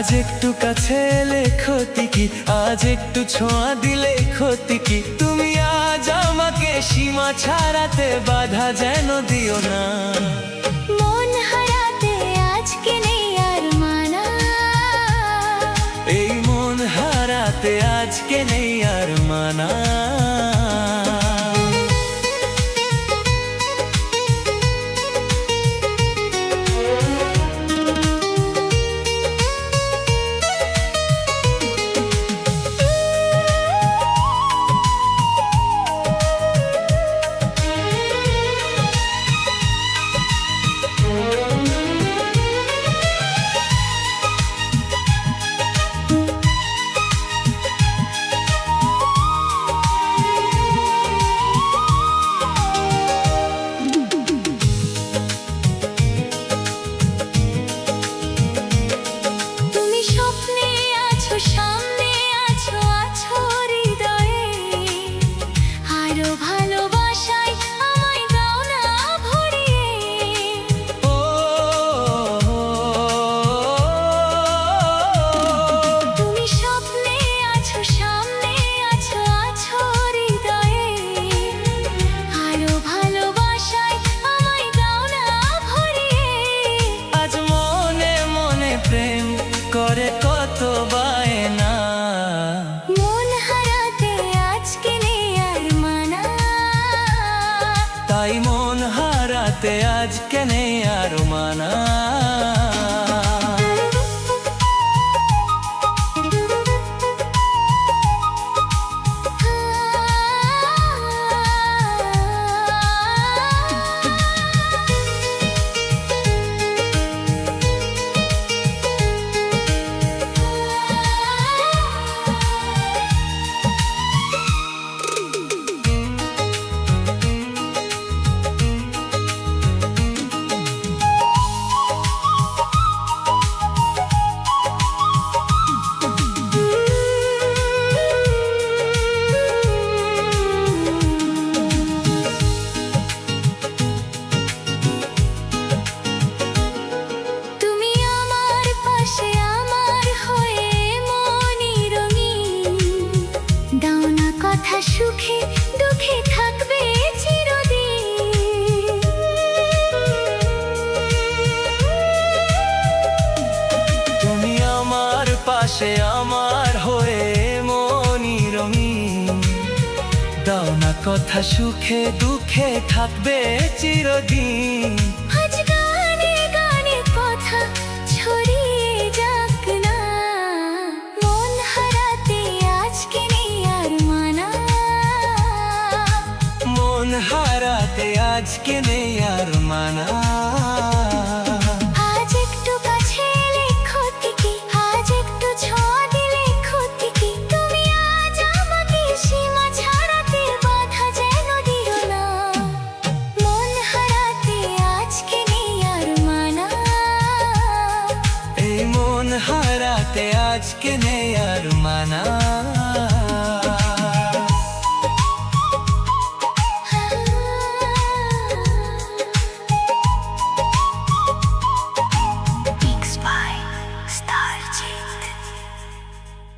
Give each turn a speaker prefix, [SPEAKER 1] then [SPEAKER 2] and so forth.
[SPEAKER 1] আজ একটু কাছে এলে ক্ষতি কি, আজ একটু ছোঁয়া দিলে ক্ষতি কি। তুমি আজ আমাকে সীমা ছাড়াতে বাধা যেন দিও না।
[SPEAKER 2] মন হারাতে আজকে নেই আর মানা,
[SPEAKER 1] এই মন হারাতে আজকে নেই আর মানা।
[SPEAKER 2] সামনে আছো আছো হৃদয়ে, আরো ভালোবাসায় আমায় দাও না ভরিয়ে।
[SPEAKER 1] ও
[SPEAKER 2] তুমি স্বপ্নে আছো সামনে আছো আছো হৃদয়ে, আরো ভালোবাসায় আমায় দাও না ভরিয়ে।
[SPEAKER 1] আজ মনে মনে প্রেম করে কত বায়না,
[SPEAKER 2] মন হারাতে আজকে নেই আর মানা,
[SPEAKER 1] তাই মন হারাতে আজকে নেই আর মানা।
[SPEAKER 2] কথা সুখে দুঃখে থাকবে চিরদিন।
[SPEAKER 1] তুমি আমার পাশে আমার হয়ে মনি রঙিন, দাও না কথা সুখে দুঃখে থাকবে চিরদিন।
[SPEAKER 2] আজ গানে গানে কথা ছড়িয়ে যাক না, মন হারাতে আজকে নেই আর মানা,
[SPEAKER 1] মন হারাতে আজকে নেই আর মানা।
[SPEAKER 2] আজ একটু কাছে এলে ক্ষতি কি, আজ একটু ছোঁয়া দিলে ক্ষতি কি। তুমি আজ আমাকে সীমা ছাড়াতে বাধা যেন দিও না, মন হারাতে আজকে নেই আর মানা,
[SPEAKER 1] এই মন হারাতে আজকে নেই আর মানা।